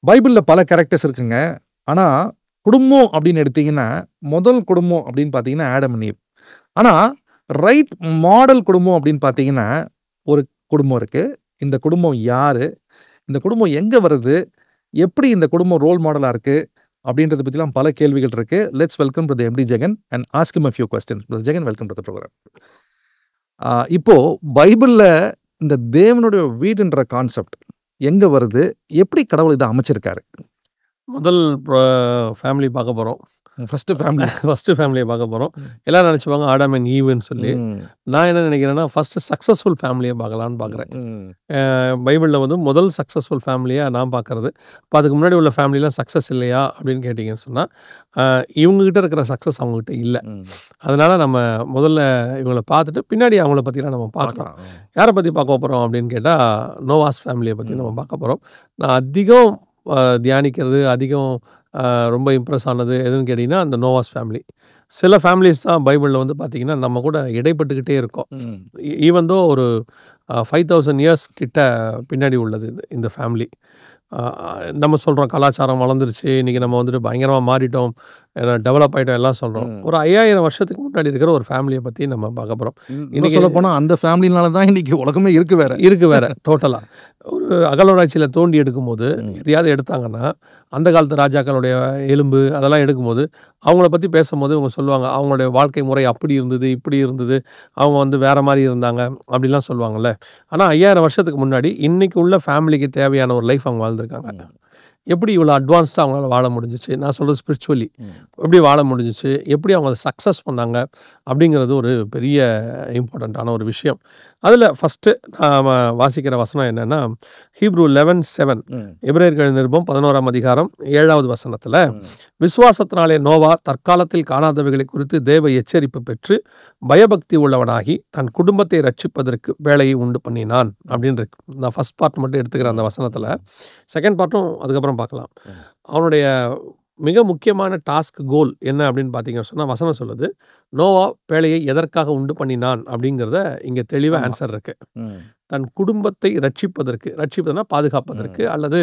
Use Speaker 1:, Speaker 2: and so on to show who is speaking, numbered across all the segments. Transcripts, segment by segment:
Speaker 1: பைபிளில் பல கேரக்டர்ஸ் இருக்குங்க. ஆனால் குடும்பம் அப்படின்னு எடுத்தீங்கன்னா முதல் குடும்பம் அப்படின்னு பார்த்தீங்கன்னா ஆடம் அண்ட் ஈவ். ஆனால் ரைட் மாடல் குடும்பம் அப்படின்னு பார்த்தீங்கன்னா ஒரு குடும்பம் இருக்குது. இந்த குடும்பம் யார், இந்த குடும்பம் எங்கே வருது, எப்படி இந்த குடும்பம் ரோல் மாடலாக இருக்குது அப்படின்றத பற்றிலாம் பல கேள்விகள் இருக்குது. Let's welcome to the MD Jagan and ask him a few questions. Jagan, welcome to the program. இப்போது பைபிளில் இந்த தேவனுடைய வீடுன்ற கான்செப்ட் எங்கே வருது, எப்படி கடவுள் இதை அமைச்சிருக்காரு?
Speaker 2: முதல் ஃபேமிலி பார்க்க போகிறோம்.
Speaker 1: ஃபஸ்ட்டு
Speaker 2: ஃபேமிலியை பார்க்க போகிறோம். எல்லோரும் நினச்சிப்பாங்க ஆடம் அண்ட் ஈவ்னு சொல்லி. நான் என்ன நினைக்கிறேன்னா ஃபஸ்ட்டு சக்ஸஸ்ஃபுல் ஃபேமிலியை பார்க்கலான்னு பார்க்குறேன். பைபிளில் வந்து முதல் சக்ஸஸ்ஃபுல் ஃபேமிலியாக நான் பார்க்குறது. இப்போ அதுக்கு முன்னாடி உள்ள ஃபேமிலிலாம் சக்ஸஸ் இல்லையா அப்படின்னு கேட்டிங்கன்னு சொன்னால் இவங்ககிட்ட இருக்கிற சக்ஸஸ் அவங்ககிட்ட இல்லை. அதனால் நம்ம முதல்ல இவங்களை பார்த்துட்டு பின்னாடி அவங்கள பற்றிலாம் நம்ம பார்க்கலாம். யாரை பற்றி பார்க்க போகிறோம் அப்படின்னு கேட்டால் நோவாஸ் ஃபேமிலியை பற்றி நம்ம பார்க்க போகிறோம். நான் அதிகம் தியானிக்கிறது, அதிகம் ரொம்ப இம்ப்ரெஸ் ஆனது எதுன்னு கேட்டிங்கன்னா அந்த நோவாஸ் ஃபேமிலி. சில ஃபேமிலிஸ் தான் பைபிளில் வந்து பார்த்திங்கன்னா நம்ம கூட இடைப்பட்டுக்கிட்டே இருக்கோம். ஈவன் தோ ஒரு 5000 இயர்ஸ் கிட்ட பின்னாடி உள்ளது இந்த ஃபேமிலி. நம்ம சொல்கிறோம் கலாச்சாரம் வளர்ந்துருச்சு, இன்றைக்கி நம்ம வந்துட்டு பயங்கரமாக மாறிட்டோம், டெவலப் ஆகிட்டோம் எல்லாம் சொல்கிறோம். ஒரு 5000 வருஷத்துக்கு முன்னாடி இருக்கிற ஒரு ஃபேமிலியை பற்றி நம்ம பார்க்க போகிறோம்.
Speaker 1: இன்னைக்கு சொல்ல போனால் அந்த ஃபேமிலினால தான் இன்றைக்கி உலகமே இருக்குது வேறு டோட்டலாக. ஒரு அகழ்வாராய்ச்சியில் தோண்டி எடுக்கும்போது எதையாவது எடுத்தாங்கன்னா அந்த காலத்து ராஜாக்களுடைய எலும்பு அதெல்லாம் எடுக்கும்போது அவங்கள பற்றி பேசும்போது இவங்க சொல்லுவாங்க அவங்களுடைய வாழ்க்கை முறை அப்படி இருந்தது, இப்படி இருந்தது, அவங்க வந்து வேறு மாதிரி இருந்தாங்க அப்படிலாம் சொல்லுவாங்கள்ல. ஆனால் 5000 வருஷத்துக்கு முன்னாடி இன்றைக்கி உள்ள ஃபேமிலிக்கு தேவையான ஒரு லைஃப் அவங்க வாழ்ந்துருக்காங்க. எப்படி இவ்வளோ அட்வான்ஸ்டாக அவங்களால வாழ முடிஞ்சிச்சு, நான் சொல்கிறது ஸ்பிரிச்சுவலி எப்படி வாழ முடிஞ்சிச்சு, எப்படி அவங்க சக்ஸஸ் பண்ணாங்க அப்படிங்கிறது ஒரு பெரிய இம்பார்ட்டண்ட்டான ஒரு விஷயம். அதில் ஃபஸ்ட்டு நாம் வாசிக்கிற வசனம் என்னென்னா ஹீப்ரூ 11:7 எபிரேயர்கள் நிருபம் 11ஆம் அதிகாரம் 7வது வசனத்தில், விசுவாசத்தினாலே நோவா தற்காலத்தில் காணாதவைகளை குறித்து தேவ எச்சரிப்பு பெற்று பயபக்தி உள்ளவனாகி தன் குடும்பத்தை ரட்சிப்பதற்கு வேலையை உண்டு பண்ணினான் அப்படின்னு இருக்கு. நான் ஃபஸ்ட் பார்ட் மட்டும் எடுத்துக்கிறேன் அந்த வசனத்தில். செகண்ட் பார்ட்டும் அதுக்கப்புறம் பார்க்கலாம். அவனுடைய மிக முக்கியமான டாஸ்க் கோல் என்ன அப்படின்னு பார்த்தீங்கன்னு சொன்னால் வசனம் சொல்லுது நோவா பேழையை எதற்காக உண்டு பண்ணினான் அப்படிங்கிறத இங்கே தெளிவாக ஆன்சர் இருக்கு. தன் குடும்பத்தை ரட்சிப்பதுனா பாதுகாப்பதற்கு அல்லது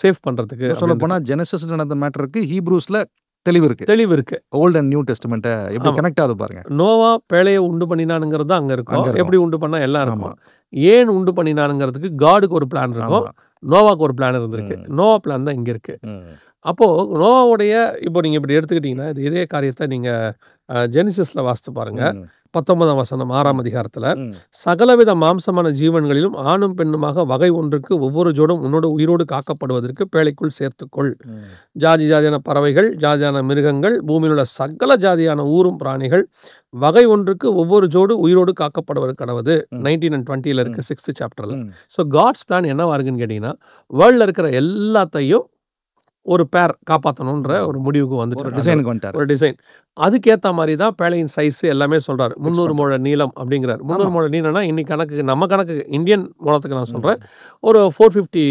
Speaker 1: சேவ் பண்ணுறதுக்கு. சொல்ல போனால் ஜெனசிஸ் நடந்த மேட்டருக்கு ஹீப்ரூஸில் தெளிவு இருக்கு. ஓல்ட் அண்ட் நியூ டெஸ்டமெண்ட்டை எப்படி கனெக்ட் ஆகுது பாருங்க.
Speaker 2: நோவா பேழையை உண்டு பண்ணினானுங்கிறது அங்கே இருக்கும், எப்படி உண்டு பண்ணால் எல்லாம் இருக்கும். ஏன் உண்டு பண்ணினானுங்கிறதுக்கு காடுக்கு ஒரு பிளான் இருக்கும், நோவாக்கு ஒரு பிளான் இருந்திருக்கு. நோவா பிளான் தான் இங்கே இருக்குது. அப்போது நோவாவுடைய இப்போ நீங்கள் இப்படி எடுத்துக்கிட்டிங்கன்னா இதே காரியத்தை நீங்கள் ஜெனிசிஸில் வாசித்து பாருங்கள். 19ஆம் வசனம் 6ஆம் அதிகாரத்தில், சகலவித மாம்சமான ஜீவன்களிலும் ஆணும் பெண்ணுமாக வகை ஒன்றுக்கு ஒவ்வொரு ஜோடும் உன்னோட உயிரோடு காக்கப்படுவதற்கு பேழைக்குள் சேர்த்துக்கொள். ஜாதியான பறவைகள், ஜாதியான மிருகங்கள், பூமியில் உள்ள சகல ஜாதியான ஊரும் பிராணிகள் வகை ஒன்றுக்கு ஒவ்வொரு ஜோடு உயிரோடு காக்கப்படுவது கடவுது. 19 and 20 இருக்கு 6th சாப்டரில். ஸோ காட்ஸ் பிளான் என்னவா இருக்குன்னு கேட்டிங்கன்னா வேர்ல்டில் இருக்கிற எல்லாத்தையும் ஒரு பேர் காப்பாற்றணுன்ற ஒரு முடிவுக்கு வந்துட்டு ஒரு டிசைன். அதுக்கேற்ற மாதிரி தான் பேழையின் சைஸ் எல்லாமே சொல்கிறார். 300 முழ நீளம் அப்படிங்கிறார். 300 முழ நீளம்னா இன்னைக்கு கணக்கு, நம்ம கணக்கு இந்தியன் மூலத்துக்கு நான் சொல்கிறேன், ஒரு 450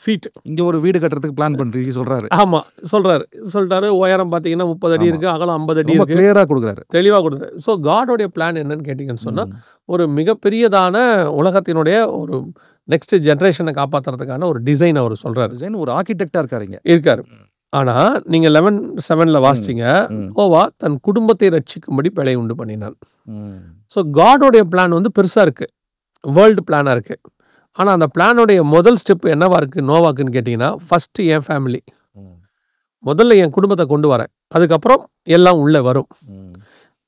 Speaker 2: ஃபீட்.
Speaker 1: இங்கே ஒரு வீடு கட்டுறதுக்கு பிளான் பண்ணுறீங்க சொல்கிறாரு.
Speaker 2: ஆமாம் சொல்லிட்டாரு. உயரம் பார்த்தீங்கன்னா 30 அடி இருக்குது, அகலம் 50 அடி இருக்குது.
Speaker 1: கிளியராக கொடுக்குறாரு,
Speaker 2: தெளிவாக கொடுக்குறாரு. ஸோ காடோடைய பிளான் என்னன்னு கேட்டிங்கன்னு சொன்னால் ஒரு மிகப்பெரியதான உலகத்தினுடைய ஒரு நெக்ஸ்ட் ஜென்ரேஷனை காப்பாற்றுறதுக்கான ஒரு டிசைன் அவர் சொல்கிறார்.
Speaker 1: டிசைன் ஒரு ஆர்கிடெக்டாக இருக்கார்.
Speaker 2: ஆனால் நீங்கள் 11:7 வாசிச்சிங்க, நோவா தன் குடும்பத்தை ரட்சிக்கும்படி பேழையை உண்டு பண்ணினான். ஸோ காடோடைய பிளான் வந்து பெருசாக இருக்குது, வேர்ல்டு பிளானாக இருக்குது. ஆனால் அந்த பிளானோடைய முதல் ஸ்டெப் என்னவா இருக்குது நோவாக்குன்னு கேட்டிங்கன்னா, ஃபஸ்ட்டு என் ஃபேமிலி, முதல்ல என் குடும்பத்தை கொண்டு வரேன், அதுக்கப்புறம் எல்லாம் உள்ளே வரும்.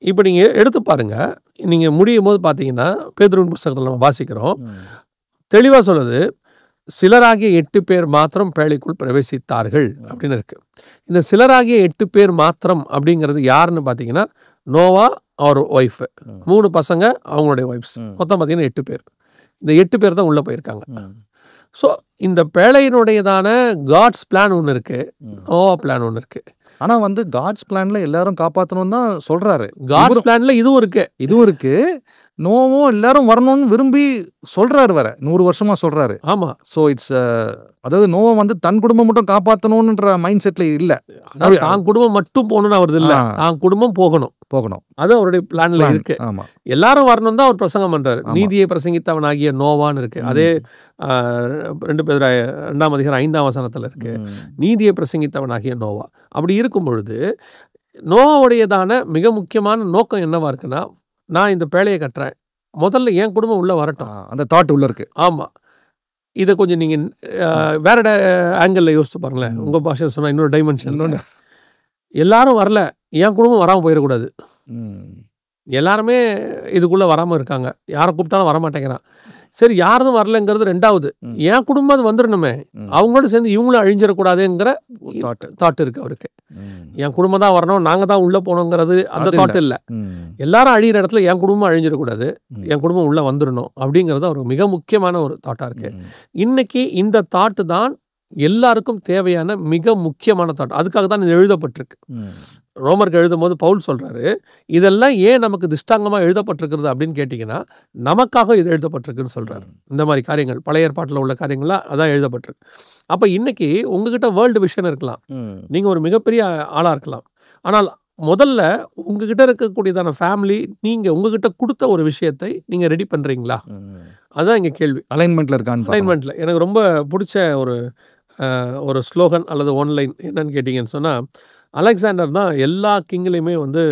Speaker 2: இப்போ நீங்கள் எடுத்து பாருங்கள், நீங்கள் முடியும் போது பார்த்தீங்கன்னா பேதுருவின் புஸ்தகத்தில் நம்ம வாசிக்கிறோம், தெளிவாக சொல்லுது சிலராகிய 8 பேர் மாத்திரம் பேழைக்குள் பிரவேசித்தார்கள் அப்படின்னு இருக்கு. இந்த சிலராகிய 8 பேர் மாத்திரம் அப்படிங்கிறது யாருன்னு பார்த்தீங்கன்னா நோவா அவர் ஒய்ஃபு, 3 பசங்க அவங்களுடைய ஒய்ஃப்ஸ், மொத்தம் பார்த்தீங்கன்னா 8 பேர். இந்த 8 பேர் தான் உள்ளே போயிருக்காங்க. ஸோ இந்த பேழையினுடையதான காட்ஸ் பிளான் ஒன்று இருக்குது, நோவா பிளான் ஒன்று இருக்குது.
Speaker 1: ஆனால் வந்து காட்ஸ் பிளான்ல எல்லாரும் காப்பாற்றணும்னு தான் சொல்கிறாரு.
Speaker 2: காட்ஸ் பிளான்ல இதுவும் இருக்கு.
Speaker 1: நோவும் எல்லாரும் வரணும்னு விரும்பி சொல்கிறாரு, வர 100 வருஷமா சொல்கிறாரு.
Speaker 2: ஆமாம்.
Speaker 1: ஸோ இட்ஸ் அதாவது நோவா வந்து தன் குடும்பம் மட்டும் காப்பாற்றணுன்ற மைண்ட் செட்டில் இல்லை,
Speaker 2: தான் குடும்பம் மட்டும் போகணும்னு அவரது இல்லை, தான் குடும்பம் போகணும்.
Speaker 3: போகணும்.
Speaker 2: அது அவருடைய பிளான்ல இருக்கு.
Speaker 3: ஆமா.
Speaker 2: எல்லாரும் வரணும் தான் அவர் பிரசங்கம் பண்றாரு. நீதியை பிரசங்கித்தவனாகிய நோவான்னு இருக்கு. அதே 2 பேதுரு 2ஆம் அதிகாரம் 5ஆம் வசனத்துல இருக்கு. நீதியை பிரசங்கித்தவனாகிய நோவா. அப்படி இருக்கும் பொழுது நோவாவுடையதான மிக முக்கியமான நோக்கம் என்னவா இருக்குன்னா, நான் இந்த பேழையை கட்டுறேன், முதல்ல என் குடும்பம் உள்ள வரட்டும்.
Speaker 3: அந்த தாட் உள்ள இருக்கு.
Speaker 2: ஆமா. இதை கொஞ்சம் நீங்க வேற ஆங்கிள் யோசிச்சு பாருங்களேன். உங்க பாஷையில் சொன்னா இன்னொரு டைமென்ஷன். எல்லாரும் வரல, என் குடும்பம் வராமல் போயிடக்கூடாது. எல்லாருமே இதுக்குள்ளே வராமல் இருக்காங்க, யாரை கூப்பிட்டாலும் வரமாட்டேங்கிறான். சரி, யாரும் வரலங்கிறது ரெண்டாவது. என் குடும்பம் அது வந்துடணுமே, அவங்களோட சேர்ந்து இவங்களும் அழிஞ்சிடக்கூடாதுங்கிற தாட் இருக்கு அவருக்கு. என் குடும்பம் தான் வரணும், நாங்கள் தான் உள்ளே போகணுங்கிறது அந்த தாட் இல்லை. எல்லாரும் அழிகிற இடத்துல என் குடும்பம் அழிஞ்சிடக்கூடாது, என் குடும்பம் உள்ளே வந்துடணும் அப்படிங்கிறது அவருக்கு மிக முக்கியமான ஒரு தாட்டாக இருக்கு. இன்னைக்கு இந்த தாட்டு தான் எல்லாருக்கும் தேவையான மிக முக்கியமான தாட். அதுக்காக தான் இது எழுதப்பட்டிருக்கு. ரோமருக்கு எழுதும் போது பவுல் சொல்றாரு, இதெல்லாம் ஏன் நமக்கு திஷ்டாங்கமாக எழுதப்பட்டிருக்கிறது அப்படின்னு கேட்டிங்கன்னா, நமக்காக இது எழுதப்பட்டிருக்குன்னு சொல்றாரு. இந்த மாதிரி காரியங்கள் பழைய ஏற்பாட்டில் உள்ள காரியங்கள்லாம் அதான் எழுதப்பட்டிருக்கு. அப்போ இன்னைக்கு உங்ககிட்ட வேர்ல்டு விஷன் இருக்கலாம், நீங்கள் ஒரு மிகப்பெரிய ஆளாக இருக்கலாம். ஆனால் முதல்ல உங்ககிட்ட இருக்கக்கூடியதான ஃபேமிலி, நீங்கள் உங்ககிட்ட கொடுத்த ஒரு விஷயத்தை நீங்கள் ரெடி பண்ணுறீங்களா? அதுதான் இங்கே கேள்வி.
Speaker 3: அலைன்மெண்ட்டில் இருக்கான்னு.
Speaker 2: அலைன்மெண்ட்டில் எனக்கு ரொம்ப பிடிச்ச ஒரு ஸ்லோகன் அல்லது ஒன்லைன் என்னன்னு கேட்டிங்கன்னு சொன்னால், அலெக்சாண்டர் தான் எல்லா கிங்லையுமே வந்து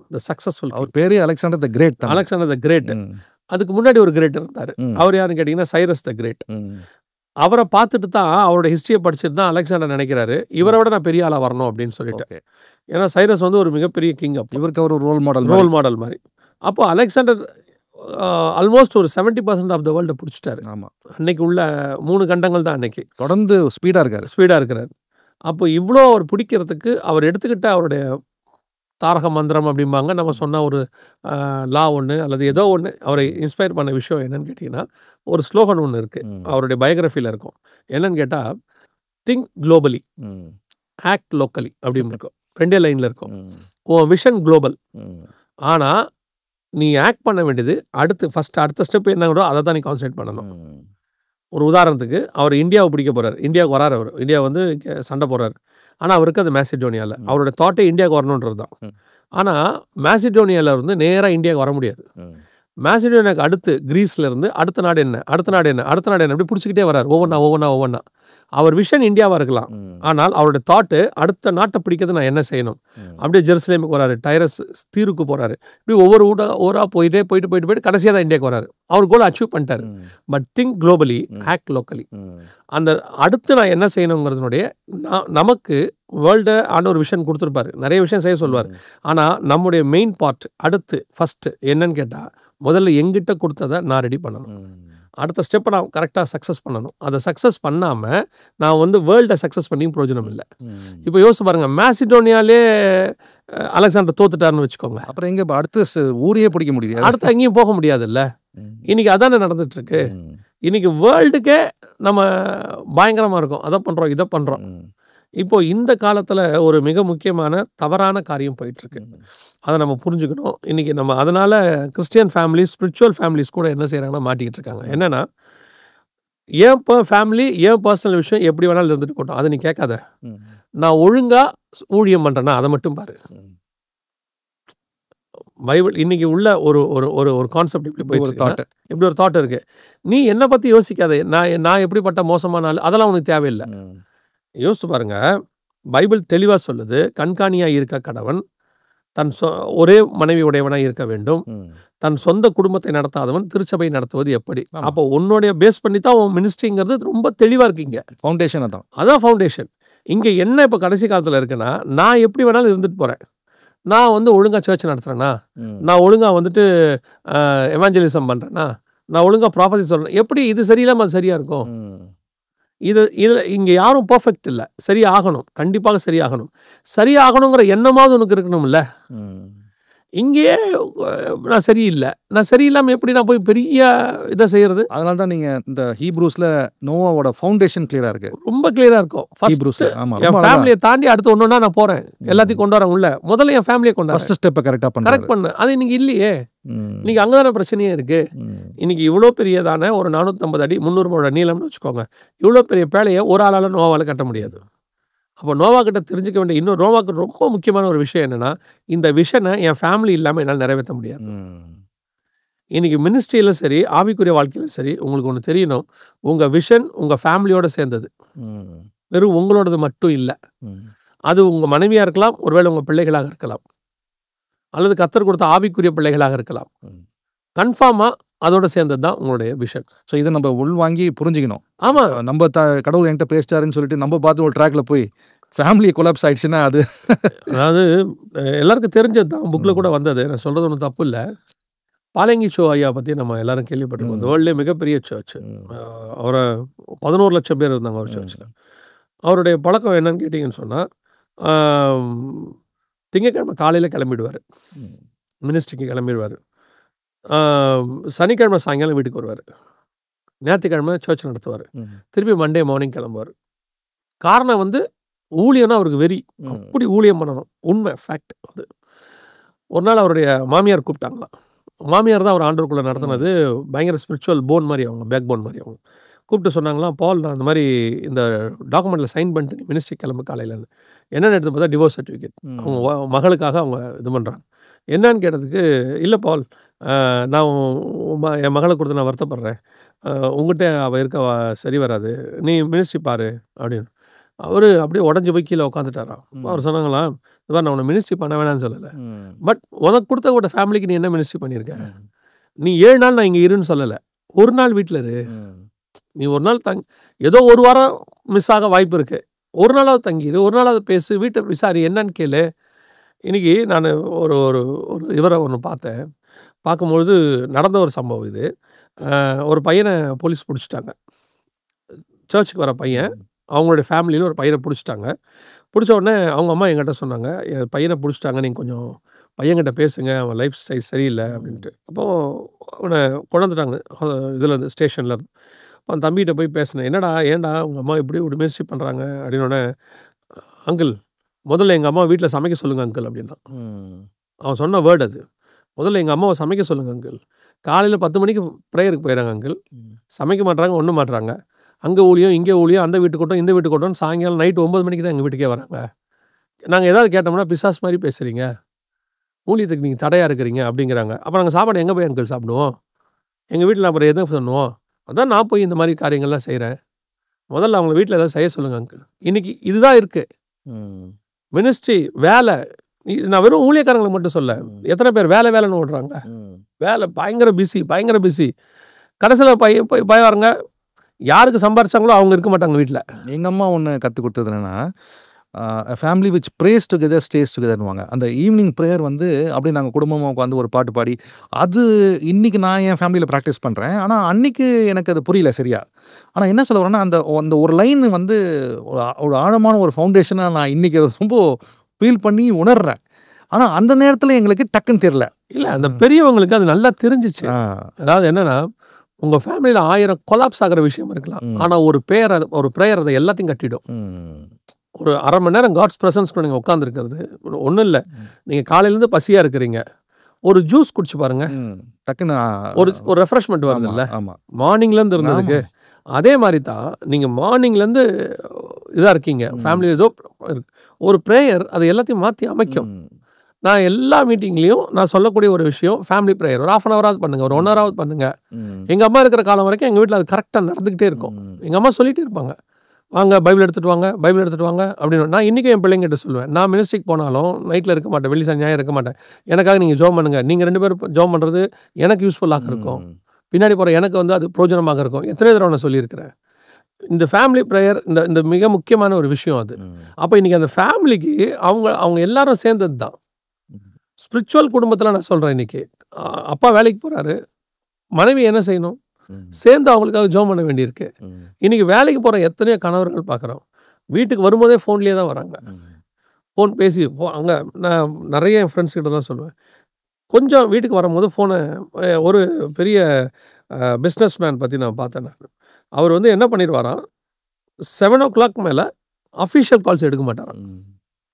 Speaker 2: இந்த சக்ஸஸ்ஃபுல்.
Speaker 3: அவர் பேரே Alexander the Great.
Speaker 2: Alexander the Great. அதுக்கு முன்னாடி ஒரு கிரேட் இருந்தார். அவர் யாருன்னு கேட்டிங்கன்னா சைரஸ் த கிரேட். அவரை பார்த்துட்டு தான், அவரோட ஹிஸ்ட்ரியை படிச்சுட்டு தான் அலெக்சாண்டர் நினைக்கிறாரு, இவரை விட நான் பெரிய ஆளாக வரணும் அப்படின்னு சொல்லிட்டு. ஏன்னா சைரஸ் வந்து ஒரு மிகப்பெரிய கிங். அப்போ
Speaker 3: இவருக்கு ஒரு ரோல் மாடல் மாதிரி.
Speaker 2: அப்போ அலெக்சாண்டர் ஆல்மோஸ்ட் ஒரு 70% ஆஃப் த வேர்ல்டை பிடிச்சிட்டாரு.
Speaker 3: ஆமாம்.
Speaker 2: அன்னைக்கு உள்ள 3 கண்டங்கள் தான் அன்னைக்கு.
Speaker 3: தொடர்ந்து ஸ்பீடாக இருக்கிறார்.
Speaker 2: அப்போ இவ்வளோ அவர் பிடிக்கிறதுக்கு அவர் எடுத்துக்கிட்ட அவருடைய தாரக மந்திரம் அப்படிம்பாங்க, நம்ம சொன்ன ஒரு லா ஒன்று அல்லது ஏதோ ஒன்று அவரை இன்ஸ்பயர் பண்ண விஷயம் என்னன்னு கேட்டிங்கன்னா, ஒரு ஸ்லோகன் ஒன்று இருக்குது, அவருடைய பயோகிராஃபியில் இருக்கும். என்னன்னு கேட்டால், திங்க் குளோபலி, ஆக்ட் லோக்கலி அப்படின்னு இருக்கும். 2 லைனில் இருக்கும். உன் விஷன் குளோபல், ஆனால் நீ ஆக்ட் பண்ண வேண்டியது அடுத்த ஸ்டெப் என்ன அதை தான் நீ கான்சன்ட்ரேட் பண்ணணும். ஒரு உதாரணத்துக்கு, அவர் இந்தியாவை பிடிக்க போகிறார், இந்தியாவுக்கு வராரு. அவர் இந்தியா வந்து சண்டை போடுறாரு. ஆனால் அவருக்கு அது மேசிடோனியாவில், அவரோட தாட்டே இந்தியாவுக்கு வரணுன்றது தான். ஆனால் மேசிடோனியாவில் இருந்து நேராக இந்தியாவுக்கு வர முடியாது. மேசிடோனியாவுக்கு அடுத்து கிரீஸில் இருந்து அடுத்த நாடு என்ன அப்படி பிடிச்சிக்கிட்டே வர்றார் ஒவ்வொன்றா. அவர் விஷன் இந்தியாவாக இருக்கலாம், ஆனால் அவருடைய தாட்டு அடுத்த நாட்டை பிடிக்கிறது நான் என்ன செய்யணும். அப்படியே ஜெருசலேமுக்கு வராரு, டைரஸ் தீருக்கு போகிறாரு, இப்படி ஒவ்வொரு ஊராக போயிட்டு கடைசியாக தான் இந்தியாவுக்கு வராரு. அவர் கோல் அச்சீவ் பண்ணிட்டாரு. But think globally, act locally. அந்த அடுத்து நான் என்ன செய்யணுங்கிறதுனுடைய நமக்கு வேர்ல்டு ஆன ஒரு விஷன் கொடுத்துருப்பாரு, நிறைய விஷயம் செய்ய சொல்லுவார். ஆனால் நம்முடைய மெயின் பார்ட் ஃபஸ்ட்டு என்னன்னு கேட்டால், முதல்ல எங்கிட்ட கொடுத்ததை நான் ரெடி பண்ணணும். அடுத்த ஸ்டெப்பை நான் கரெக்டாக சக்ஸஸ் பண்ணணும். அதை சக்ஸஸ் பண்ணாமல் நான் வந்து வேர்ல்டை சக்ஸஸ் பண்ணியும் பிரயோஜனம் இல்லை. இப்போ யோசிச்சு பாருங்கள், மேசிடோனியாலே அலெக்சாண்டர் தோத்துட்டாருன்னு வச்சுக்கோங்க, அப்புறம்
Speaker 3: எங்கே அடுத்த ஊரையே பிடிக்க முடியாது,
Speaker 2: அடுத்து எங்கேயும் போக முடியாதுல்ல. இன்னைக்கு அதானே நடந்துட்டுருக்கு. இன்னைக்கு வேர்ல்டுக்கே நம்ம பயங்கரமாக இருக்கும், அதை பண்ணுறோம் இதை பண்ணுறோம். இப்போது இந்த காலத்தில் ஒரு மிக முக்கியமான தவறான காரியம் போயிட்டுருக்கு, அதை நம்ம புரிஞ்சுக்கணும். இன்றைக்கி நம்ம அதனால் கிறிஸ்டியன் ஃபேமிலிஸ், ஸ்பிரிச்சுவல் ஃபேமிலிஸ் கூட என்ன செய்கிறாங்கன்னா மாட்டிக்கிட்டு இருக்காங்க. என்னென்னா, ஏன் ஃபேமிலி ஏன் பர்சனல் விஷயம் எப்படி வேணாலும் இருந்துட்டு போட்டோம், அதை நீ கேட்காத, நான் ஒழுங்காக ஊழியம் பண்ணுறேன்னா அதை மட்டும் பாரு. பைபிள் இன்னைக்கு உள்ள ஒரு கான்செப்ட் இப்படி போயிட்டு இப்படி ஒரு தாட் இருக்குது, நீ என்னை பற்றி யோசிக்காத, நான் எப்படிப்பட்ட மோசமான ஆள், அதெல்லாம் உனக்கு தேவையில்லை. யோசிச்சு பாருங்க, பைபிள் தெளிவாக சொல்லுது, கண்காணியாக இருக்க கடவன் தன் ஒரே மனைவி உடையவனாக இருக்க வேண்டும், தன் சொந்த குடும்பத்தை நடத்தாதவன் திருச்சபை நடத்துவது எப்படி. அப்போ உன்னுடைய பேஸ் பண்ணி தான் உன் மினிஸ்ட்ரிங்கிறது ரொம்ப தெளிவாக இருக்குங்க.
Speaker 3: ஃபவுண்டேஷன்
Speaker 2: அதான் ஃபவுண்டேஷன். இங்கே என்ன இப்போ கடைசி காலத்தில் இருக்குன்னா, நான் எப்படி வேணாலும் இருந்துட்டு போகிறேன், நான் வந்து ஒழுங்காக சர்ச் நடத்துகிறேன்னா, நான் ஒழுங்காக வந்துட்டு எவாஞ்சலிசம் பண்ணுறேன்னா, நான் ஒழுங்காக ப்ராஃபஸி சொல்கிறேன், எப்படி இது சரியில்லாமல் அது சரியாக இருக்கும். இதில் இங்கே யாரும் பர்ஃபெக்ட் இல்லை, சரியாகணும், கண்டிப்பாக சரியாகணும். சரியாகணுங்கிற எண்ணமாவது உனக்கு இருக்கணும்ல. இங்கேயே நான் சரியில்லை, நான் சரியில்லாமல் எப்படி நான் போய் பெரிய இதை செய்கிறது.
Speaker 3: அதனால தான் நீங்கள் இந்த ஹீப்ரூஸில் நோவாவோட ஃபவுண்டேஷன் கிளியராக இருக்குது,
Speaker 2: ரொம்ப கிளியராக இருக்கும். என் ஃபேமிலியை தாண்டி அடுத்து ஒன்றுனா நான் போகிறேன், எல்லாத்தையும் கொண்டு வரேன் உள்ள, முதல்ல என் ஃபேமிலியை கொண்டு வரேன்,
Speaker 3: ஃபர்ஸ்ட் ஸ்டெப்பை கரெக்ட் பண்ணு.
Speaker 2: அது இன்னைக்கு இல்லையே. இன்னைக்கு அங்கே தானே பிரச்சனையே இருக்குது. இன்னைக்கு இவ்வளோ பெரியதான ஒரு 450 அடி 300 நீளம்னு வச்சுக்கோங்க, இவ்வளோ பெரிய பேழையை ஒரு ஆளால் நோவால் கட்ட முடியாது. அப்போ நோவா கிட்ட தெரிஞ்சுக்க வேண்டிய இன்னும் நோவாக்கு ரொம்ப முக்கியமான ஒரு விஷயம் என்னென்னா, இந்த விஷனை என் ஃபேமிலி இல்லாமல் என்னால் நிறைவேற்ற முடியாது. இன்றைக்கி மினிஸ்ட்ரியிலும் சரி, ஆவிக்குரிய வாழ்க்கையிலும் சரி, உங்களுக்கு ஒன்று தெரியணும், உங்கள் விஷன் உங்கள் ஃபேமிலியோடு சேர்ந்தது, வெறும் உங்களோடது மட்டும் இல்லை. அது உங்கள் மனைவியாக இருக்கலாம், ஒருவேளை உங்கள் பிள்ளைகளாக இருக்கலாம், அல்லது கர்த்தர் கொடுத்த ஆவிக்குரிய பிள்ளைகளாக இருக்கலாம். கன்ஃபார்மாக அதோட சேர்ந்தது தான் உங்களுடைய விஷன்.
Speaker 3: ஸோ இதை நம்ம உள்வாங்கி புரிஞ்சுக்கணும்.
Speaker 2: ஆமாம்,
Speaker 3: நம்ம கடவுள் என்கிட்ட பேசிட்டாருன்னு சொல்லிட்டு நம்ம பார்த்து ஒரு ட்ராக்ல போய் ஃபேமிலி கொலாப்ஸ் ஆயிடுச்சுன்னா அது
Speaker 2: அதாவது எல்லாருக்கும் தெரிஞ்சது தான், புக்கில் கூட வந்தது, நான் சொல்கிறது ஒன்றும் தப்பு இல்லை. பாலங்கி ஷோ ஐயா பற்றி நம்ம எல்லாரும் கேள்விப்பட்டிருக்கோம். வேர்ல்ட்லேயே மிகப்பெரிய சர்ச். அவரை 11 லட்சம் பேர் இருந்தாங்க அவர் சர்ச்சில். அவருடைய பழக்கம் என்னன்னு கேட்டிங்கன்னு சொன்னால், திங்கட்கிழமை காலையில் கிளம்பிடுவார், மினிஸ்ட்ரிக்கு கிளம்பிடுவார். சனிக்கிழமை சாயங்காலம் வீட்டுக்கு வருவார். ஞாயிற்றுக்கிழமை சர்ச் நடத்துவார். திருப்பி மண்டே மார்னிங் கிளம்புவார். காரணம் வந்து ஊழியம்னா அவருக்கு வெறி, அப்படி ஊழியம் பண்ணணும். உண்மை, ஃபேக்ட். அது ஒரு நாள் அவருடைய மாமியார் கூப்பிட்டாங்களாம். மாமியார் தான் அவர் ஆண்டவருக்குள்ளே நடத்தினது. பயங்கர ஸ்பிரிச்சுவல் போன் மாதிரி, அவங்க பேக் போன் மாதிரி. அவங்க கூப்பிட்டு சொன்னாங்களாம், பால் நான் அந்த மாதிரி இந்த டாக்குமெண்ட்டில் சைன் பண்ணிட்டு மினிஸ்ட்ரி கிளம்பு காலையிலன்னு. என்னென்னு எடுத்து பார்த்தா டிவோர்ஸ் சர்டிஃபிகேட். அவங்க மகளுக்காக அவங்க இது பண்ணுறாங்க. என்னன்னு கேட்டதுக்கு, இல்லை பால், நான் என் மகளை கொடுத்து நான் வருத்தப்படுறேன், உங்கள்கிட்ட அவள் இருக்க சரி வராது, நீ மினிஸ்ட்ரி பாரு அப்படின்னு. அவர் அப்படியே உடஞ்சி போய் கீழே உட்காந்துட்டாராம். அவர் சொன்னாங்களாம், இது மாதிரி நான் உன்னை மினிஸ்ட்ரி பண்ண வேணாம்னு சொல்லலை, பட் உனக்கு கொடுத்த ஒரு ஃபேமிலிக்கு நீ என்ன மினிஸ்ட்ரி பண்ணியிருக்க? நீ 7 நாள் நான் இங்கே இருன்னு சொல்லலை, ஒரு நாள் வீட்டில் இரு. நீ ஒரு நாள் ஏதோ ஒரு வாரம் மிஸ் ஆக வாய்ப்பு இருக்குது, ஒரு நாளாவது தங்கிடு, ஒரு நாளாவது பேசு, வீட்டை விசாரி, என்னன்னு கேளு. இன்றைக்கி நான் ஒரு ஒரு ஒரு இவரை ஒன்று பார்த்தேன். பார்க்கும்பொழுது நடந்த ஒரு சம்பவம் இது. ஒரு பையனை போலீஸ் பிடிச்சிட்டாங்க. சர்ச்சுக்கு வர பையன், அவங்களுடைய ஃபேமிலியில் ஒரு பையனை பிடிச்சிட்டாங்க. பிடிச்ச உடனே அவங்க அம்மா என்கிட்ட சொன்னாங்க, என் பையனை பிடிச்சிட்டாங்க, நீங்கள் கொஞ்சம் பையன்கிட்ட பேசுங்க, அவன் லைஃப் ஸ்டைல் சரியில்லை அப்படின்ட்டு. அப்போது அவனை கொண்டாந்துட்டாங்க இதுலேருந்து, ஸ்டேஷன்லேருந்து. அப்போ அந்த தம்பிகிட்ட போய் பேசினேன், என்னடா ஏன்டா உங்கள் அம்மா இப்படி ஒரு மினிஸ்ட்ரி பண்ணுறாங்க அப்படின்னோடனே, அங்கிள் முதல்ல எங்கள் அம்மா வீட்டில் சமைக்க சொல்லுங்கள் அங்கிள் அப்படின்னா. அவன் சொன்ன வேர்டு அது. முதல்ல எங்கள் அம்மாவை சமைக்க சொல்லுங்கள் அங்கிள். காலையில் 10 மணிக்கு ப்ரேயருக்கு போயிடறாங்க அங்கிள், சமைக்க மாட்றாங்க, ஒன்றும் மாட்றாங்க. அங்கே ஊழியம், இங்கே ஊழியம், அந்த வீட்டு கூட்டம், இந்த வீட்டு கூட்டம், சாயங்காலம் நைட்டு 9 மணிக்கு தான் எங்கள் வீட்டுக்கே வராங்க. நாங்கள் ஏதாவது கேட்டோம்னா பிசாஸ் மாதிரி பேசுகிறீங்க, ஊழியத்துக்கு நீங்கள் தடையாக இருக்கிறீங்க அப்படிங்கிறாங்க. அப்புறம் நாங்கள் சாப்பாடு எங்கே போய் அங்கிள் சாப்பிடுவோம்? எங்கள் வீட்டில் அப்புறம் எதுவும் பண்ணுவோம்? அதான் நான் போய் இந்த மாதிரி காரியங்கள்லாம் செய்கிறேன். முதல்ல அவங்க வீட்டில் ஏதாவது செய்ய சொல்லுங்கள் அங்கிள். இன்றைக்கி இதுதான் இருக்குது மினிஸ்ட்ரி வேலை. நான் வெறும் ஊழியக்காரங்களுக்கு மட்டும் சொல்ல, எத்தனை பேர் வேலை வேலைன்னு ஓடுறாங்க, வேலை பயங்கர பிஸி, பயங்கர பிஸி. கடைசியில் போய் வரங்க, யாருக்கு சம்பாரிச்சாங்களோ அவங்க இருக்க மாட்டாங்க வீட்டில்.
Speaker 3: எங்கள் அம்மா ஒன்று கற்றுக் கொடுத்தது என்னென்னா, family which prays together stays டுகெதர்னுவாங்க. அந்த ஈவினிங் ப்ரேயர் வந்து அப்படி நாங்கள் குடும்பமாக உட்காந்து ஒரு பாட்டு பாடி, அது இன்றைக்கி நான் என் ஃபேமிலியில் ப்ராக்டிஸ் பண்ணுறேன். ஆனால் அன்றைக்கி எனக்கு அது புரியல சரியா. ஆனால் என்ன சொல்ல வரேன்னா, அந்த ஒரு லைன் வந்து ஒரு ஆழமான ஒரு ஃபவுண்டேஷனாக நான் இன்றைக்கி ரொம்ப ஃபீல் பண்ணி உணர்றேன். ஆனால் அந்த நேரத்தில் எங்களுக்கு டக்குன்னு தெரியல.
Speaker 2: இல்லை, அந்த பெரியவங்களுக்கு அது நல்லா தெரிஞ்சிச்சு. அதாவது என்னென்னா, உங்கள் ஃபேமிலியில் 1000 கொலாப்ஸ் ஆகிற விஷயம் இருக்கலாம், ஆனால் ஒரு ப்ரேயர் அதை எல்லாத்தையும் கட்டிடும். ஒரு அரை மணி நேரம் காட்ஸ் ப்ரெசன்ஸ்க்கு நீங்கள் உட்காந்துருக்கிறது ஒன்றும் இல்லை. நீங்கள் காலையிலேருந்து பசியாக இருக்கிறீங்க, ஒரு ஜூஸ் குடிச்சு பாருங்க,
Speaker 3: டக்குன்னு
Speaker 2: ஒரு ரெஃப்ரெஷ்மெண்ட் வருது இல்லை? மார்னிங்லேருந்து இருந்ததுக்கு அதே மாதிரி தான் நீங்கள் மார்னிங்லேருந்து இதாக இருக்கீங்க, ஃபேமிலி ஏதோ ஒரு ப்ரேயர் அதை எல்லாத்தையும் மாற்றி அமைக்கும். நான் எல்லா மீட்டிங்லேயும் நான் சொல்லக்கூடிய ஒரு விஷயம், ஃபேமிலி ப்ரேயர் ஒரு 1/2 hour பண்ணுங்கள், ஒரு 1 hour பண்ணுங்கள். எங்கள் அம்மா இருக்கிற காலம் வரைக்கும் எங்கள் வீட்டில் அது கரெக்டாக நடந்துக்கிட்டே இருக்கும். எங்கள் அம்மா சொல்லிகிட்டே இருப்பாங்க, வாங்க பைபிள் எடுத்துகிட்டு வாங்க, பைபிள் எடுத்துகிட்டு வாங்க அப்படின்னு. நான் இன்றைக்கி என் பிள்ளைங்கிட்ட சொல்லுவேன், நான் மினிஸ்ட்ரிக்கு போனாலும் நைட்டில் இருக்க மாட்டேன், வெள்ளி சனி ஞாயிறு இருக்க மாட்டேன், எனக்காக நீங்கள் ஜோம் பண்ணுங்கள். நீங்கள் 2 பேரும் ஜோம் பண்ணுறது எனக்கு யூஸ்ஃபுல்லாக இருக்கும், பின்னாடி போகிற எனக்கு வந்து அது பிரோஜனமாக இருக்கும். எத்தனை தடவை நான் சொல்லியிருக்கிறேன். இந்த ஃபேமிலி ப்ரேயர் இந்த மிக முக்கியமான ஒரு விஷயம் அது. அப்போ இன்றைக்கி அந்த ஃபேமிலிக்கு அவங்க எல்லாரும் சேர்ந்தது தான். ஸ்பிரிச்சுவல் குடும்பத்தில் நான் சொல்கிறேன், இன்றைக்கி அப்பா வேலைக்கு போகிறாரு, மனைவி என்ன செய்யணும், சேர்ந்து அவங்களுக்காக ஜோம் பண்ண வேண்டியிருக்கு. இன்றைக்கி வேலைக்கு போகிற எத்தனையோ கணவர்கள் பார்க்குறோம், வீட்டுக்கு வரும்போதே ஃபோன்லேயே தான் வராங்க. ஃபோன் பேசி அங்கே நான் நிறைய என் ஃப்ரெண்ட்ஸ் கிட்ட தான் சொல்லுவேன், கொஞ்சம் வீட்டுக்கு வரும்போது ஃபோனை, ஒரு பெரிய பிஸ்னஸ் மேன் பற்றி நான் பார்த்தேன். நான் அவர் வந்து என்ன பண்ணிடுவாராம், 7 o'clock மேலே அஃபிஷியல் கால்ஸ் எடுக்க மாட்டாராம்.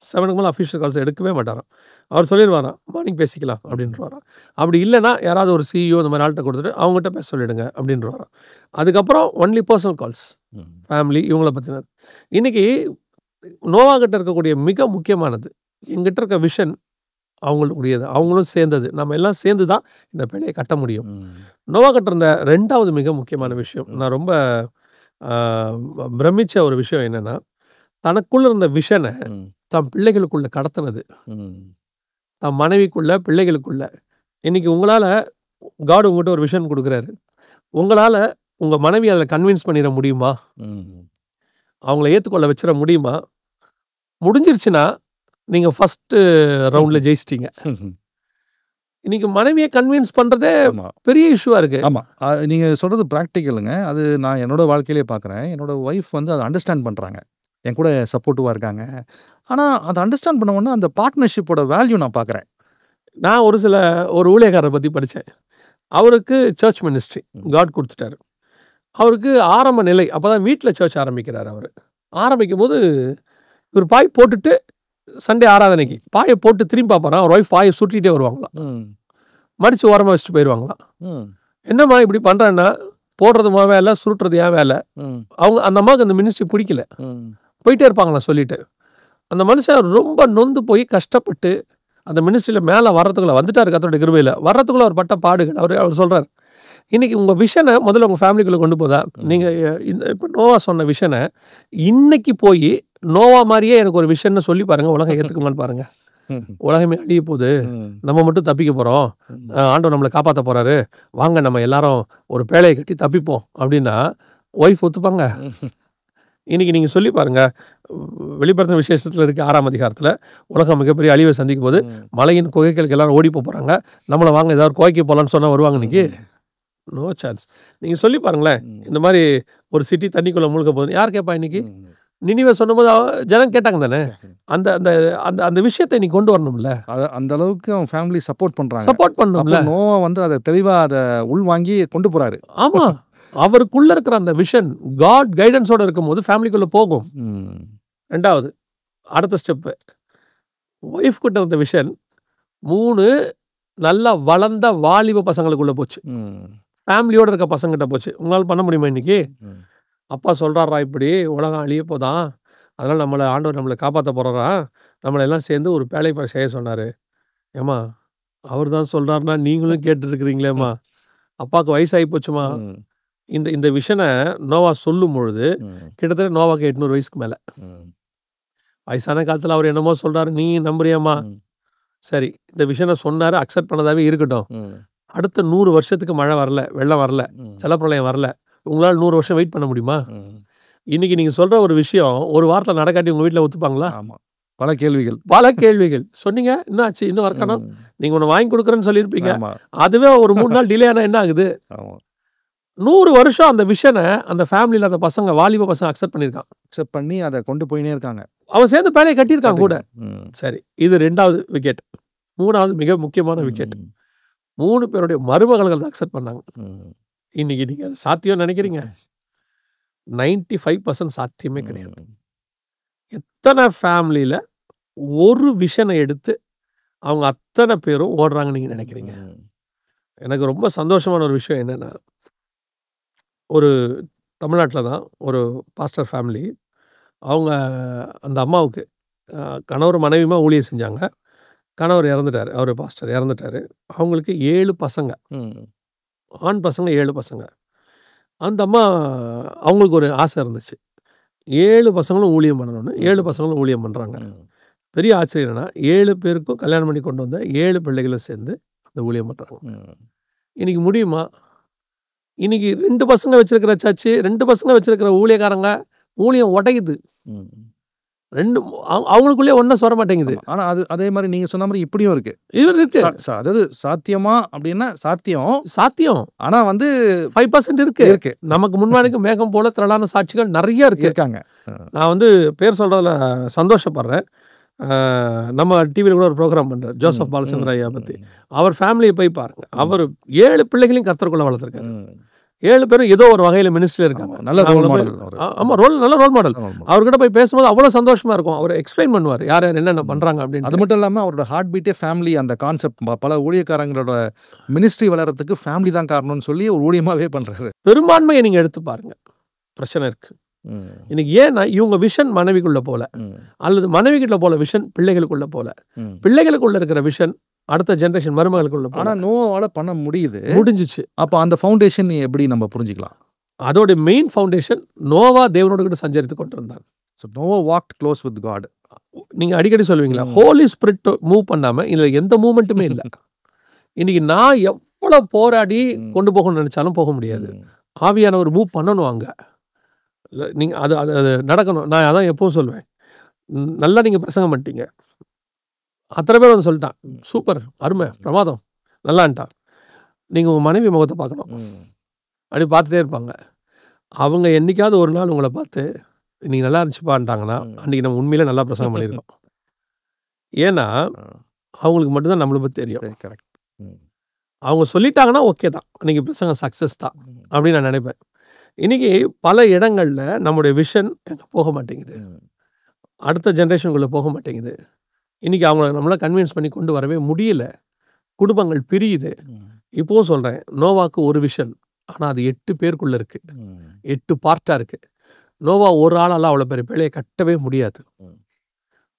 Speaker 2: 7க்கு மேலே அஃபிஷியல் கால்ஸ் எடுக்கவே மாட்டாராம். அவர் சொல்லிடுவாராம், மார்னிங் பேசிக்கலாம் அப்படின்றவாராம். அப்படி இல்லைனா யாராவது ஒரு CEO இந்த மாதிரி ஆள்கிட்ட கொடுத்துட்டு அவங்ககிட்ட பேச சொல்லிவிடுங்க அப்படின்றவாராம். அதுக்கப்புறம் ஒன்லி பர்சனல் கால்ஸ், ஃபேமிலி இவங்கள பற்றினது. இன்றைக்கி நோவா கிட்ட இருக்கக்கூடிய மிக முக்கியமானது, எங்கிட்ட இருக்க விஷன் அவங்களுடையது, அவங்களும் சேர்ந்தது, நம்ம எல்லாம் சேர்ந்து தான் இந்த பிழையை கட்ட முடியும். நோவா கிட்ட இருந்த 2வது மிக முக்கியமான விஷயம், நான் ரொம்ப பிரமிச்ச ஒரு விஷயம் என்னன்னா, தனக்குள்ள இருந்த விஷனை தன் பிள்ளைகளுக்குள்ள கடத்தினது, தன் மனைவிக்குள்ள, பிள்ளைகளுக்குள்ள. இன்னைக்கு உங்களால் காட் உங்கள்கிட்ட ஒரு விஷன் கொடுக்குறாரு, உங்களால் உங்கள் மனைவி அதில் கன்வின்ஸ் பண்ணிட முடியுமா? அவங்கள ஏற்றுக்கொள்ள வச்சிட முடியுமா? முடிஞ்சிருச்சுன்னா நீங்கள் ஃபஸ்ட்டு ரவுண்டில் ஜெயிச்சிட்டீங்க. இன்னைக்கு மனைவியை கன்வின்ஸ் பண்ணுறதே பெரிய இஷ்யூவாக இருக்குது.
Speaker 3: ஆமாம், நீங்கள் சொல்கிறது ப்ராக்டிக்கலுங்க. அது நான் என்னோடய வாழ்க்கையிலே பார்க்குறேன். என்னோடய ஒய்ஃப் வந்து அதை அண்டர்ஸ்டாண்ட் பண்ணுறாங்க, என் கூட சப்போர்ட்டிவாக இருக்காங்க. ஆனால் அதை அண்டர்ஸ்டாண்ட் பண்ண உடனே அந்த பார்ட்னர்ஷிப்போட வேல்யூ நான் பார்க்குறேன்.
Speaker 2: நான் ஒரு ஊழியக்காரரை பற்றி படித்தேன். அவருக்கு சர்ச் மினிஸ்ட்ரி காட் கொடுத்துட்டாரு. அவருக்கு ஆரம்ப நிலை, அப்போ தான் வீட்டில் சர்ச் ஆரம்பிக்கிறார். அவர் ஆரம்பிக்கும் போது இவர் பாய் போட்டுட்டு சண்டே ஆராதனைக்கு பாயை போட்டு திரும்பி பார்ப்பாராம். அவர் ஒய்ஃப் பாயை சுட்டிகிட்டே வருவாங்களாம், மடித்து ஓரமாக வச்சுட்டு போயிடுவாங்களாம். என்னம்மா இப்படி பண்ணுறேன்னா, போடுறது வேலை, சுருட்டுறது ஏன் வேலை? அவங்க அந்த அம்மாவுக்கு அந்த மினிஸ்ட்ரி பிடிக்கல, போயிட்டே இருப்பாங்களாம் சொல்லிட்டு. அந்த மனுஷன் ரொம்ப நொந்து போய் கஷ்டப்பட்டு அந்த மினிஸ்ட்ரியில் மேலே வர்றதுக்குள்ளே வந்துட்டார். கர்த்தருடைய கிருபையில் வர்றதுக்குள்ளே அவர் பட்ட பாடுகள். அவர் சொல்கிறார், இன்றைக்கி உங்கள் விஷனை முதல்ல உங்கள் ஃபேமிலிக்குள்ளே கொண்டு போதா, நீங்கள் இந்த இப்போ நோவா சொன்ன விஷனை இன்னைக்கு போய் நோவா மாதிரியே எனக்கு ஒரு விஷயம்னு சொல்லி பாருங்கள், உலகம் ஏற்றுக்குமான்னு பாருங்கள். உலகமே அழிய போகுது, நம்ம மட்டும் தப்பிக்க போகிறோம், ஆண்டவர் நம்மளை காப்பாற்ற போகிறாரு, வாங்க நம்ம எல்லாரும் ஒரு பேழையை கட்டி தப்பிப்போம் அப்படின்னா ஒய்ஃப் ஒத்துப்பாங்க? இன்றைக்கி நீங்கள் சொல்லி பாருங்கள், வெளிப்படுத்தின விசேஷத்தில் இருக்குது 6ஆம் அதிகாரத்தில், உலகம் மிகப்பெரிய அழிவை சந்திக்கும் போது மலையின் குகைகளுக்கு எல்லாரும் ஓடி போகிறாங்க, நம்மளை வாங்க ஏதாவது குகைக்கு போகலான்னு சொன்னால் வருவாங்க? இன்றைக்கி நோ சான்ஸ். நீங்கள் சொல்லி பாருங்களேன், இந்த மாதிரி ஒரு சிட்டி தண்ணிக்குள்ளே முழுக்க போகுது, யார் கேட்பா? இன்றைக்கி நினிவே சொன்னபோது ஜனம் கேட்டாங்க தானே. அந்த அந்த அந்த அந்த விஷயத்தை நீ கொண்டு வரணும்ல,
Speaker 3: அந்த அளவுக்கு அவன் ஃபேமிலி சப்போர்ட்
Speaker 2: பண்ணணும்ல.
Speaker 3: நோவா வந்து அதை தெளிவாக அதை உள் வாங்கி கொண்டு போகிறாரு.
Speaker 2: ஆமாம், அவருக்குள்ளே இருக்கிற அந்த விஷன் காட் கைடன்ஸோடு இருக்கும்போது ஃபேமிலிக்குள்ளே போகும். 2வது அடுத்த ஸ்டெப்பு, ஒய்ஃப் கிட்ட இருந்த விஷன் 3 நல்லா வளர்ந்த வாலிப பசங்களுக்குள்ளே போச்சு, ஃபேமிலியோடு இருக்க பசங்கிட்ட போச்சு. உங்களால் பண்ண முடியுமா? இன்றைக்கி அப்பா சொல்கிறாரா இப்படி உலகம் அழிய போதான், அதனால் ஆண்டவர் நம்மளை காப்பாற்ற போகிறாரா, நம்மளை எல்லாம் சேர்ந்து ஒரு பேழை செய்ய சொன்னார். ஏம்மா அவர் தான் சொல்கிறாருன்னா நீங்களும் கேட்டுருக்கிறீங்களேம்மா, அப்பாவுக்கு வயசாகி போச்சுமா. இந்த விஷனை நோவா சொல்லும் பொழுது கிட்டத்தட்ட நோவாக்கு 800 வயசுக்கு மேலே. வயசான காலத்தில் அவர் என்னமோ சொல்கிறாரு, நீ நம்புறியாம்மா? சரி, இந்த விஷனை சொன்னார், அக்செப்ட் பண்ணதாகவே இருக்கட்டும். அடுத்த 100 வருஷத்துக்கு மழை வரல, வெள்ளம் வரல, ஜலப்பிரளயம் வரல, உங்களால் 100 வருஷம் வெயிட் பண்ண முடியுமா? இன்றைக்கி நீங்கள் சொல்கிற ஒரு விஷயம் ஒரு வாரத்தில் நடக்காட்டி உங்கள் வீட்டில் ஒத்துப்பாங்களா?
Speaker 3: ஆமாம், பல கேள்விகள் சொன்னீங்க, என்ன ஆச்சு, இன்னும் வரக்கணும், நீங்கள் ஒன்று வாங்கி கொடுக்குறேன்னு சொல்லியிருப்பீங்க, அதுவே ஒரு 3 நாள் டிலே ஆனால் என்ன ஆகுது? 100 வருஷம் அந்த விஷனை அந்த ஃபேமிலியில் அந்த பசங்க, வாலிப பசங்க அக்செப்ட் பண்ணி அதை கொண்டு போயினே இருக்காங்க. அவன் சேர்ந்து பேழையை கட்டியிருக்காங்க கூட. சரி, இது 2வது விக்கெட். 3வது மிக முக்கியமான விக்கெட், 3 பேருடைய மருமகள்கள் தான் அக்செப்ட் பண்ணாங்க. இன்றைக்கி நீங்கள் அது சாத்தியம் நினைக்கிறீங்க? 95% சாத்தியமே கிடையாது. எத்தனை ஃபேமிலியில் ஒரு விஷனை எடுத்து அவங்க அத்தனை பேரும் ஓடுறாங்கன்னு நீங்கள் நினைக்கிறீங்க? எனக்கு ரொம்ப சந்தோஷமான ஒரு விஷயம் என்னென்னா, ஒரு தமிழ்நாட்டில் தான் ஒரு பாஸ்டர் ஃபேமிலி, அவங்க அந்த அம்மாவுக்கு கணவர் மனைவியுமா ஊழியம் செஞ்சாங்க. கணவர் இறந்துட்டார், அவர் பாஸ்டர் இறந்துட்டார். அவங்களுக்கு 7 பசங்க, ஆண் பசங்க 7 பசங்க. அந்த அம்மா அவங்களுக்கு ஒரு ஆசை இருந்துச்சு, 7 பசங்களும் ஊழியம் பண்ணணும்னு. 7 பசங்களும் ஊழியம் பண்ணுறாங்க. பெரிய ஆச்சரியம் என்னென்னா, 7 பேருக்கும் கல்யாணம் பண்ணி கொண்டு வந்த 7 பிள்ளைகளும் சேர்ந்து அந்த ஊழியம் பண்ணுறாங்க. இன்றைக்கி முடியுமா? இன்றைக்கி 2 பசங்க வச்சுருக்கிற சர்ச்சு, 2 பசங்க வச்சுருக்கிற ஊழியக்காரங்க, ஊழியம் உடையுது. அவங்களுக்குள்ளே ஒன்றும் சொல்ல மாட்டேங்குது. ஆனால் அதே மாதிரி நீங்கள் சொன்ன மாதிரி இப்படியும் இருக்குது. அதாவது சாத்தியமா அப்படின்னா சாத்தியம், ஆனால் வந்து
Speaker 2: 5% இருக்கு. நமக்கு முன்னாடி மேகம் போல திரளான சாட்சிகள் நிறைய இருக்காங்க. நான் பேர் சொல்கிறதுல சந்தோஷப்படுறேன். நம்ம டிவியில் கூட ஒரு ப்ரோக்ராம் பண்ணுறார், ஜோசப் பாலச்சந்திர ஐயா பற்றி. அவர் ஃபேமிலியை போய் பாருங்கள். அவர் 7 பிள்ளைகளையும் கர்த்தருக்குள்ள வளர்த்துருக்காரு. 7 பேரும் ஏதோ ஒரு வகையில் மினிஸ்ட்ரியில் இருக்காங்க.
Speaker 3: நல்ல ரோல் மாடல்.
Speaker 2: ஆமாம், நல்ல ரோல் மாடல். அவர்கிட்ட போய் பேசும்போது அவ்வளோ சந்தோஷமாக இருக்கும். அவர் எக்ஸ்பிளைன் பண்ணுவார் யார் என்னென்ன பண்ணுறாங்க அப்படின்னு.
Speaker 3: அது மட்டும் இல்லாமல் அவரோட ஹார்ட் பீட்டே ஃபேமிலி. அந்த கான்செப்ட் பல ஊழியக்காரங்களோட மினிஸ்ட்ரி வளர்கிறதுக்கு ஃபேமிலி தான் காரணம்னு சொல்லி ஒரு ஊழியமாகவே பண்ணுறாரு.
Speaker 2: பெரும்பான்மையை நீங்கள் எடுத்து பாருங்கள், பிரச்சனை இருக்குது. இன்னைக்கு ஏன்னா இவங்க விஷன் மனைவிக்குள்ள போல, அல்லது மனைவிக்குள்ள போல விஷன் பிள்ளைகளுக்குள்ள போல, பிள்ளைகளுக்குள்ள இருக்கிற விஷன் அடுத்த ஜெனரேஷன் மருமகளுக்குள்ள போல.
Speaker 3: ஆனா நோவாவால பண்ண
Speaker 2: முடிஞ்சிச்சு.
Speaker 3: அப்போ அந்த ஃபவுண்டேஷன் எப்படி நம்ம புரிஞ்சுக்கலாம்?
Speaker 2: அதோட மெயின் ஃபவுண்டேஷன் நோவா தேவனோட கூட சஞ்சரித்து கொண்டிருந்தார்.
Speaker 3: So Noah walked close with God.
Speaker 2: நீங்க அடிக்கடி சொல்லுவீங்களா, ஹோலி ஸ்பிரிட் மூவ் பண்ணாம இதுல எந்த மூவ்மெண்ட்டுமே இல்லை. இன்னைக்கு நான் எவ்வளவு போராடி கொண்டு போகணும்னு நினைச்சாலும் போக முடியாது. ஆவியானவர் மூவ் பண்ணணும் அங்க. நீங்க அது அது அது நடக்கணும். நான் அதான் எப்பவும் சொல்வேன், நல்லா நீங்க பிரசங்கம் பண்ணிட்டீங்க, அத்தனை பேர் வந்து சொல்லிட்டான், சூப்பர், அருமை, பிரமாதம், நல்லான்ட்டான். நீங்கள் உங்கள் மனைவி முகத்தை பார்க்கணும். அப்படி பார்த்துட்டே இருப்பாங்க. அவங்க என்றைக்காவது ஒரு நாள் உங்களை பார்த்து நீங்கள் நல்லா இருந்துச்சுப்பான்ட்டாங்கன்னா அன்றைக்கி நம்ம உண்மையிலே நல்லா பிரசங்கம் பண்ணியிருக்கோம். ஏன்னா அவங்களுக்கு மட்டும்தான் நம்மளை பற்றி தெரியும்.
Speaker 3: கரெக்ட்.
Speaker 2: அவங்க சொல்லிட்டாங்கன்னா ஓகே தான், அன்றைக்கி பிரசங்கம் சக்ஸஸ் தான் அப்படின்னு நான் நினைப்பேன். இன்றைக்கி பல இடங்களில் நம்முடைய விஷன் எங்கே போக மாட்டேங்குது, அடுத்த ஜென்ரேஷனுக்குள்ளே போக மாட்டேங்குது. இன்றைக்கி அவங்கள நம்மளால் கன்வின்ஸ் பண்ணி கொண்டு வரவே முடியல. குடும்பங்கள் பிரியுது. இப்போவும் சொல்கிறேன், நோவாக்கு ஒரு விஷன், ஆனால் அது 8 பேருக்குள்ளே இருக்குது, 8 பார்ட்டாக இருக்குது. நோவா ஒரு ஆளால் அவ்வளோ பெரிய பிள்ளையை கட்டவே முடியாது.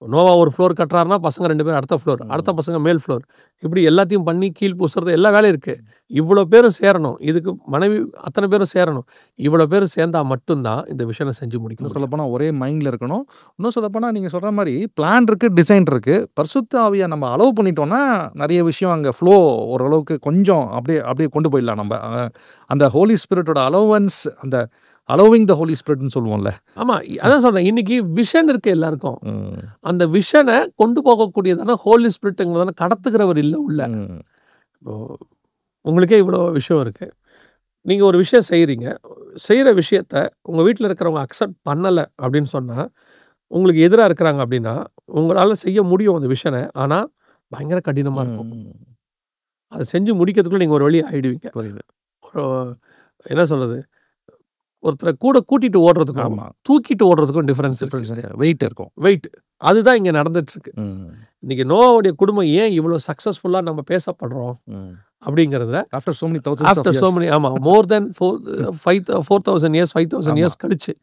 Speaker 2: நோவா ஒரு ஃப்ளோர் கட்டுறாருன்னா பசங்க 2 பேர் அடுத்த ஃப்ளோர், அடுத்த பசங்க மேல் ஃப்ளோர், இப்படி எல்லாத்தையும் பண்ணி கீழ் பூசுறது எல்லா வேலையும் இருக்குது. இவ்வளோ பேரும் சேரணும், இதுக்கு மனைவி அத்தனை பேரும் சேரணும். இவ்வளோ பேரும் சேர்ந்தால் மட்டும்தான் இந்த விஷனை செஞ்சு முடிக்கணும்.
Speaker 3: சொல்லப்போனால் ஒரே மைண்டில் இருக்கணும். இன்னும் சொல்லப்போனால் நீங்கள் சொல்கிற மாதிரி பிளான் இருக்குது, டிசைன் இருக்குது. பரிசுத்த ஆவியை நம்ம அலோவ் பண்ணிட்டோம்னா நிறைய விஷயம் அங்கே ஃப்ளோ ஓரளவுக்கு கொஞ்சம் அப்படியே கொண்டு போயிடலாம். நம்ம அந்த ஹோலி ஸ்பிரிட்டோட அலோவன்ஸ், அந்த அலோவிங் த ஹோலி ஸ்பிரிட்னு சொல்லுவோம்ல.
Speaker 2: ஆமாம், அதான் சொல்கிறேன், இன்றைக்கி விஷன் இருக்குது எல்லாருக்கும். அந்த விஷனை கொண்டு போகக்கூடியதான ஹோலி ஸ்பிரிட்டுங்கிறதான கடத்துக்கிறவர் இல்லை உள்ள. உங்களுக்கே இவ்வளோ விஷயம் இருக்குது. நீங்கள் ஒரு விஷயம் செய்கிற விஷயத்த உங்கள் வீட்டில் இருக்கிறவங்க அக்செப்ட் பண்ணலை அப்படின்னு சொன்னால், உங்களுக்கு எதிராக இருக்கிறாங்க அப்படின்னா, உங்களால் செய்ய முடியும் அந்த விஷனை, ஆனால் பயங்கர கடினமாக இருக்கும். அதை செஞ்சு முடிக்கிறதுக்குள்ள நீங்கள் ஒரு வழி ஆகிடுவீங்க. ஒரு என்ன சொல்கிறது, ஒருத்தரை கூட கூட்டிகிட்டு ஓடுறதுக்கும் தூக்கிட்டு ஓடுறதுக்கும் டிஃப்ரென்ஸ்
Speaker 3: இருக்கும்.
Speaker 2: வெயிட் அதுதான் இங்கே நடந்துட்டுருக்கு. இன்றைக்கி நோவாவுடைய குடும்பம் ஏன் இவ்வளோ சக்ஸஸ்ஃபுல்லாக நம்ம பேசப்படுறோம் அப்படிங்கிறத
Speaker 3: ஆஃப்டர் சோ மெனி
Speaker 2: ஆமாம், மோர் தென் 4,000 இயர்ஸ் 5,000 இயர்ஸ் கழிச்சு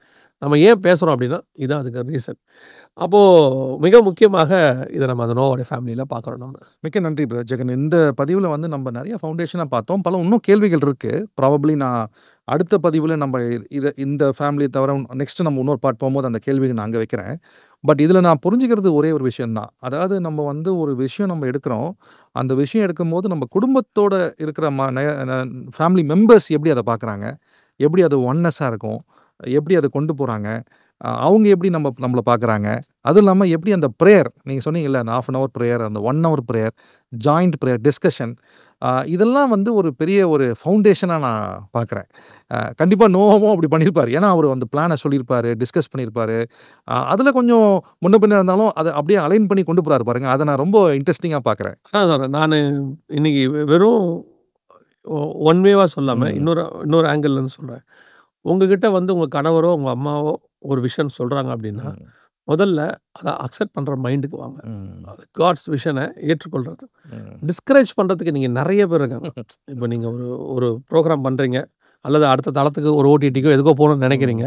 Speaker 2: நம்ம ஏன் பேசுகிறோம் அப்படின்னா இதுதான் அதுக்கு ரீசன். அப்போது மிக முக்கியமாக இதை நம்ம அந்த நோவாவுடைய ஃபேமிலியில் பார்க்குறோம். நம்ம
Speaker 3: மிக்க நன்றி ஜெகன். இந்த பதிவில் வந்து நம்ம நிறைய ஃபவுண்டேஷனாக பார்த்தோம். பல இன்னும் கேள்விகள் இருக்குது. ப்ராபப்ளி நான் அடுத்த பதிவில் நம்ம இந்த ஃபேமிலியை தவிர நெக்ஸ்ட்டு நம்ம இன்னொரு பார்ட் போகும்போது அந்த கேள்விகள் நான் அங்கே வைக்கிறேன். பட் இதில் நான் புரிஞ்சுக்கிறது ஒரே ஒரு விஷயந்தான். அதாவது நம்ம வந்து ஒரு விஷயம் நம்ம எடுக்கிறோம், அந்த விஷயம் எடுக்கும்போது நம்ம குடும்பத்தோடு இருக்கிற ஃபேமிலி மெம்பர்ஸ் எப்படி அதை பார்க்குறாங்க, எப்படி அது ஒன்னஸாக இருக்கும், எப்படி அதை கொண்டு போகிறாங்க, அவங்க எப்படி நம்மளை பார்க்குறாங்க, அதுவும் இல்லாமல் எப்படி அந்த ப்ரேயர் நீங்கள் சொன்னீங்கல்ல, அந்த 1/2 hour ப்ரேயர், அந்த 1 hour prayer, joint prayer, discussion, இதெல்லாம் வந்து ஒரு பெரிய ஒரு ஃபவுண்டேஷனாக நான் பார்க்குறேன். கண்டிப்பாக நோவாவும் அப்படி பண்ணியிருப்பார். ஏன்னா அவர் அந்த பிளானை சொல்லியிருப்பார், டிஸ்கஸ் பண்ணியிருப்பார். அதில் கொஞ்சம் முன்ன பின்ன இருந்தாலும் அதை அப்படியே அலைன் பண்ணி கொண்டு போகிறாரு பாருங்க. அதை நான் ரொம்ப இன்ட்ரெஸ்டிங்காக பார்க்குறேன்.
Speaker 2: நான் இன்னைக்கு வெறும் ஒன் வேவாக சொல்லாமல் இன்னொரு ஆங்கிள்லேருந்து சொல்கிறேன். உங்ககிட்ட வந்து உங்கள் கணவரோ உங்கள் அம்மாவோ ஒரு விஷயம் சொல்கிறாங்க அப்படின்னா, முதல்ல அதை அக்செப்ட் பண்ணுற மைண்டுக்கு வாங்க. அது காட்ஸ் விஷனை ஏற்றுக்கொள்கிறது. டிஸ்கரேஜ் பண்ணுறதுக்கு நீங்கள் நிறைய பேர் இருக்காங்க. இப்போ நீங்கள் ஒரு ப்ரோக்ராம் பண்ணுறீங்க, அல்லது அடுத்த தளத்துக்கு ஒரு ஓடிடிக்கோ எதுக்கோ போகணும்னு நினைக்கிறீங்க.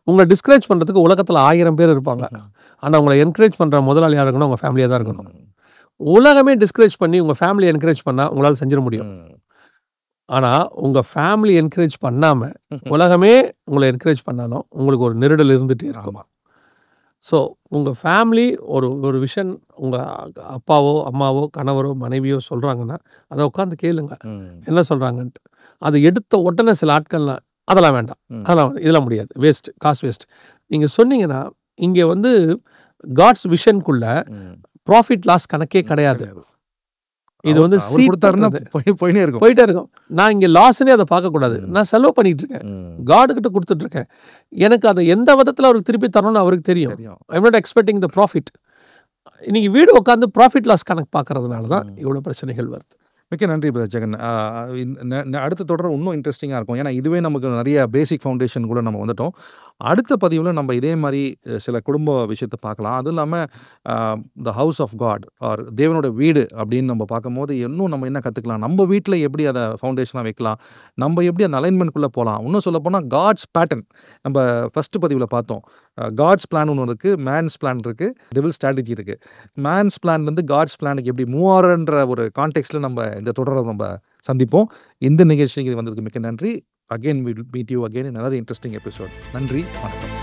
Speaker 2: உங்களை டிஸ்கரேஜ் பண்ணுறதுக்கு உலகத்தில் 1000 பேர் இருப்பாங்க. ஆனால் உங்களை என்கரேஜ் பண்ணுற முதலாளியாக இருக்கணும், உங்கள் ஃபேமிலியாக தான் இருக்கணும். உலகமே டிஸ்கரேஜ் பண்ணி உங்கள் ஃபேமிலியை என்கரேஜ் பண்ணால் உங்களால் செஞ்சிட முடியும். ஆனால் உங்கள் ஃபேமிலி என்கரேஜ் பண்ணாமல் உலகமே உங்களை என்கரேஜ் பண்ணாலும் உங்களுக்கு ஒரு நெருடல் இருந்துகிட்டே இருக்கும். ஸோ உங்கள் ஃபேமிலி ஒரு விஷன் உங்கள் அப்பாவோ அம்மாவோ கணவரோ மனைவியோ சொல்கிறாங்கன்னா அதை உட்காந்து கேளுங்க, என்ன சொல்கிறாங்கன்ட்டு. அதை எடுத்த உடனே சில ஆட்கள்லாம் அதெல்லாம் வேண்டாம், இதெல்லாம் முடியாது, வேஸ்ட், காசு வேஸ்ட். நீங்கள் சொன்னீங்கன்னா இங்கே வந்து காட்ஸ் விஷனுக்குள்ள ப்ராஃபிட் லாஸ் கணக்கே கிடையாது. இது வந்து போயிட்டே இருக்கும். நான் இங்கே லாஸ்னே அதை பார்க்கக்கூடாது. நான் செலவு பண்ணிட்டு இருக்கேன், காடுகிட்ட கொடுத்துட்டு இருக்கேன். எனக்கு அதை எந்த விதத்தில் அவருக்கு திருப்பி தரணும்னு அவருக்கு தெரியும். I'm not expecting the profit. இன்னைக்கு வீடு உட்காந்து ப்ராஃபிட் லாஸ் கணக்கு பார்க்கறதுனால தான் இவ்வளோ பிரச்சனைகள் வருது.
Speaker 3: மிக்க நன்றி பிரதர் ஜெகன். அடுத்த தொடர் இன்னும் இன்ட்ரெஸ்டிங்காக இருக்கும். ஏன்னா இதுவே நமக்கு நிறைய பேசிக் ஃபவுண்டேஷன் கூட நம்ம வந்துட்டோம். அடுத்த பதிவில் நம்ம இதே மாதிரி சில குடும்ப விஷயத்தை பார்க்கலாம். அதுவும் இல்லாமல் the house of God or தேவனோட வீடு அப்படின்னு நம்ம பார்க்கும்போது இன்னும் நம்ம என்ன கற்றுக்கலாம், நம்ம வீட்டில் எப்படி அதை ஃபவுண்டேஷனாக வைக்கலாம், நம்ம எப்படி அந்த அலைன்மெண்ட்குள்ளே போகலாம். இன்னும் சொல்லப்போனால் காட்ஸ் பேட்டர்ன் நம்ம ஃபஸ்ட்டு பதிவில் பார்த்தோம். காட்ஸ் பிளான் ஒன்று இருக்குது, மேன்ஸ் பிளான் இருக்குது, டெவில் ஸ்ட்ராட்டஜி இருக்குது. மேன்ஸ் பிளான்லேருந்து காட்ஸ் பிளானுக்கு எப்படி மூவ் ஆகிறன்ற ஒரு கான்டெக்ஸ்ட்டில் நம்ம இந்த தொடரை நம்ம சந்திப்போம். இந்த நிகழ்ச்சிக்கு வந்ததுக்கு மிக்க நன்றி. Again, we will meet you again in another interesting episode. நன்றி, வணக்கம்.